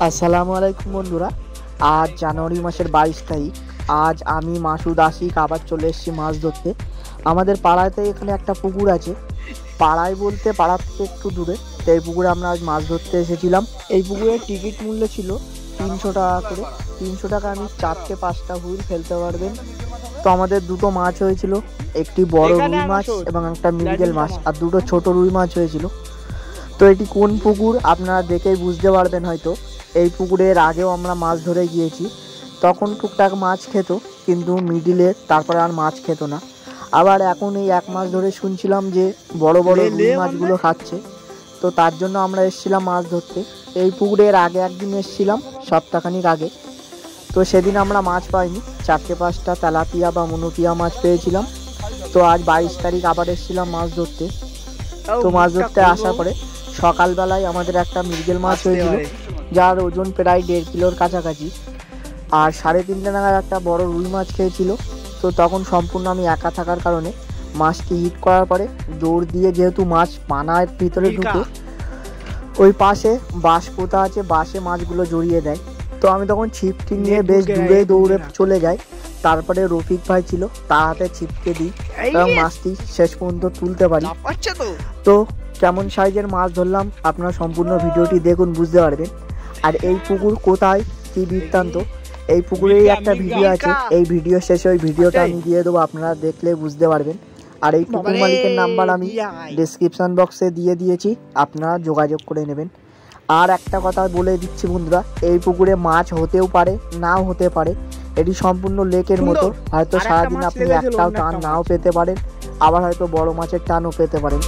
আসসালামু আলাইকুম বন্ধুরা, আজ জানুয়ারি মাসের 22 তারিখ। আজ আমি মাসুদ আশিক আবার চলে এসেছি মাছ ধরতে। আমাদের পাড়াতে এখানে একটা পুকুর আছে, পাড়ায় বলতে পাড়ার থেকে একটু দূরে। তো এই পুকুরে আমরা আজ মাছ ধরতে এসেছিলাম। এই পুকুরের টিকিট মূল্য ছিল 300 টাকা করে। 300 টাকা আমি 4 থেকে 5টা হুইল ফেলতে পারবেন। তো আমাদের দুটো মাছ হয়েছিল, একটি বড় রুই মাছ এবং একটা মৃগেল মাছ, আর দুটো ছোট রুই মাছ হয়েছিল। তো এটি কোন পুকুর আপনারা দেখেই বুঝতে পারবেন হয়তো। এই পুকুরের আগেও আমরা মাছ ধরে গিয়েছি, তখন টুকটাক মাছ খেত, কিন্তু মিডিলে তারপরে আর মাছ খেত না। আবার এখন এই 1 মাস ধরে শুনছিলাম যে বড় বড় রুই মাছগুলো খাচ্ছে। তো তার জন্য আমরা এসেছিলাম মাছ ধরতে। এই পুকুরের আগে একদিন এসেছিলাম, সপ্তাহখানিক আগে। তো সেদিন আমরা মাছ পাইনি, 4 থেকে 5টা তেলাপিয়া বা মনোপিয়া মাছ পেয়েছিলাম। তো আজ 22 তারিখ আবার এসেছিলাম মাছ ধরতে। তো মাছ ধরতে আসার পরে সকালবেলায় আমাদের একটা মৃগেল মাছ হয়েছিল, যার ওজন প্রায় 1.5 কিলোর কাছাকাছি। আর 3.5 নাগাদ একটা বড় রুই মাছ খেয়েছিল। তো তখন সম্পূর্ণ আমি একা থাকার কারণে মাছটি হিট করার পরে দৌড় দিয়ে, যেহেতু মাছ পানার ভিতরে ঢুকে, ওই পাশে বাঁশ পোতা আছে, বাঁশে মাছগুলো জড়িয়ে দেয়। তো আমি তখন ছিপটি নিয়ে বেশ দূরে দৌড়ে চলে যাই। তারপরে রফিক ভাই ছিল, তার হাতে ছিপকে দিই এবং মাছটি শেষ পর্যন্ত তুলতে পারি। তো কেমন সাইজের মাছ ধরলাম আপনারা সম্পূর্ণ ভিডিওটি দেখুন, বুঝতে পারবেন। আর এই পুকুর কোথায়, কি বৃত্তান্ত, এই পুকুরেই একটা ভিডিও আছে। এই ভিডিও শেষে ওই ভিডিওটা আমি দিয়ে দেবো, আপনারা দেখলে বুঝতে পারবেন। আর এই পুকুর মালিকের নাম্বার আমি ডেসক্রিপশন বক্সে দিয়ে দিয়েছি, আপনারা যোগাযোগ করে নেবেন। আর একটা কথা বলে দিচ্ছি বন্ধুরা, এই পুকুরে মাছ হতেও পারে, নাও হতে পারে। এটি সম্পূর্ণ লেকের মতো, হয়তো সারাদিন আপনি একটাও টান নাও পেতে পারেন, আবার হয়তো বড় মাছের টানও পেতে পারেন।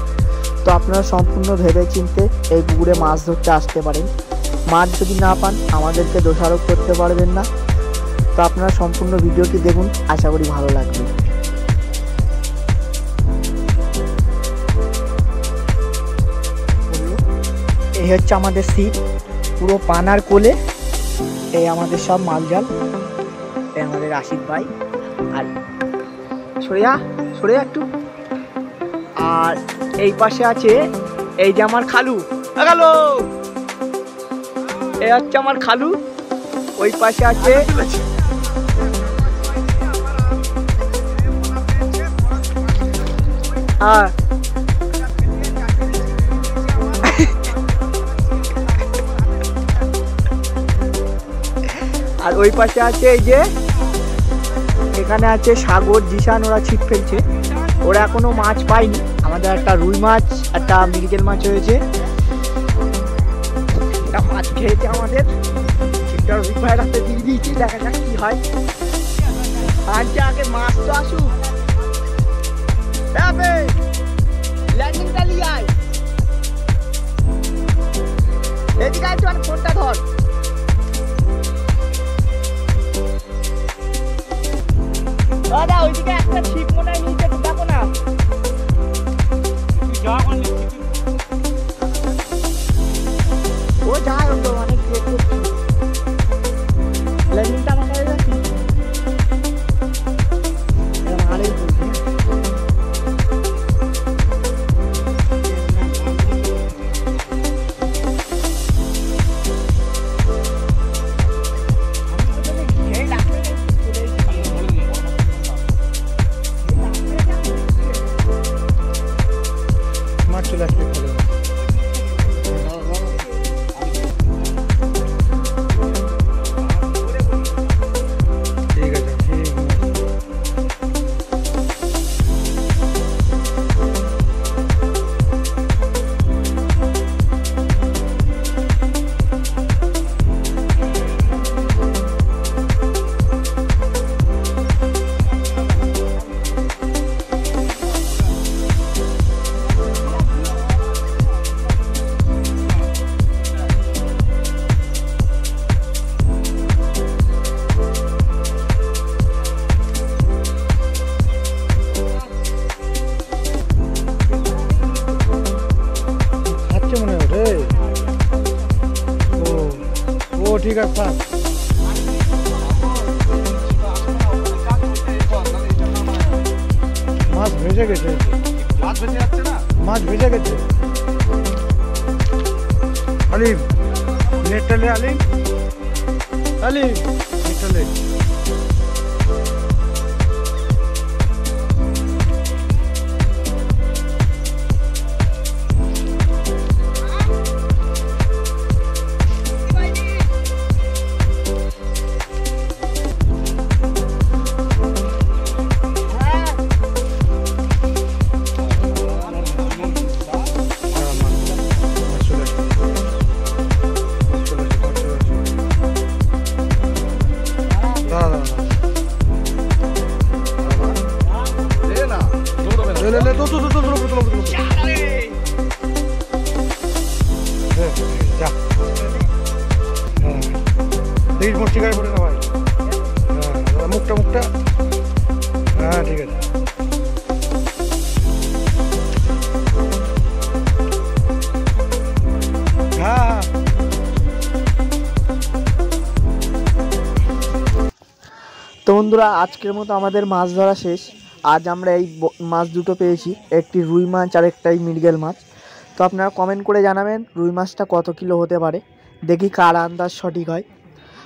তো আপনারা সম্পূর্ণ ভেবে চিনতে এই পুকুরে মাছ ধরতে আসতে পারেন। মাছ যদি না পান আমাদেরকে দোষারোপ করতে পারবেন না। তো আপনারা সম্পূর্ণ ভিডিওটি দেখুন, আশা করি ভালো লাগবে। এই হচ্ছে আমাদের সিট, পুরো পানার কোলে। এই আমাদের সব মালজাল, এই আমাদের আশিক ভাই। আর সরে একটু। আর এই পাশে আছে এই যে আমার খালু, গেলো, এই হচ্ছে আমার খালু। ওই পাশে আছে আর ওই পাশে আছে এই যে, এখানে আছে সাগর, জিসান, ওরা ছিপ ফেলছে। ওরা এখনো মাছ পায়নি। আমাদের একটা রুই মাছ, একটা মৃগেল মাছ হয়েছে, একটা মাছ খেয়েছে আমাদের। ছিপটা রুই ভাইয়ের হাতে দিয়ে দিয়েছি, দেখা যাক কি হয়। আজকে আগে মাছ তো আসুক। ল্যান্ডিংটা নিয়ে আয়, এদিকে আয়, তুই ফোনটা ধর। দাদা ওইদিকে একটা ছিপ মনে হয় নিচে, দেখো না। ও যায় তো অনেক ল্যান্ডিংটা আমার কাছে যাচ্ছি। ঠিক আছে থাক। মাছ ভেজে গেছে, মাছ ভেজে যাচ্ছে না, মাছ ভেজে গেছে। আলিম নেটটা লে, আলিম আলিম নেটটা লে। মুখটা মুখটা হ্যাঁ ঠিক আছে। হ্যাঁ তো বন্ধুরা আজকের মতো আমাদের মাছ ধরা শেষ। আজ আমরা এই মাছ দুটো পেয়েছি, একটি রুই মাছ আর একটাই মৃগেল মাছ। তো আপনারা কমেন্ট করে জানাবেন রুই মাছটা কত কিলো হতে পারে, দেখি কার আন্দাজ সঠিক হয়।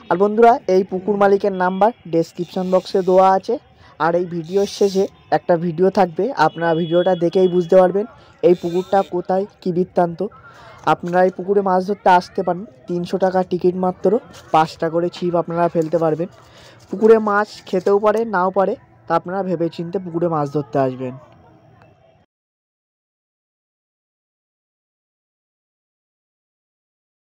আর বন্ধুরা এই পুকুর মালিকের নাম্বার ডেসক্রিপশন বক্সে দেওয়া আছে, আর এই ভিডিওর শেষে একটা ভিডিও থাকবে, আপনারা ভিডিওটা দেখেই বুঝতে পারবেন এই পুকুরটা কোথায়, কী বৃত্তান্ত। আপনারা এই পুকুরে মাছ ধরতে আসতে পারেন, 300 টাকা টিকিট মাত্র, 5টা করে ছিপ আপনারা ফেলতে পারবেন। পুকুরে মাছ খেতেও পারে নাও পারে, তা আপনারা ভেবেচিন্তে পুকুরে মাছ ধরতে আসবেন।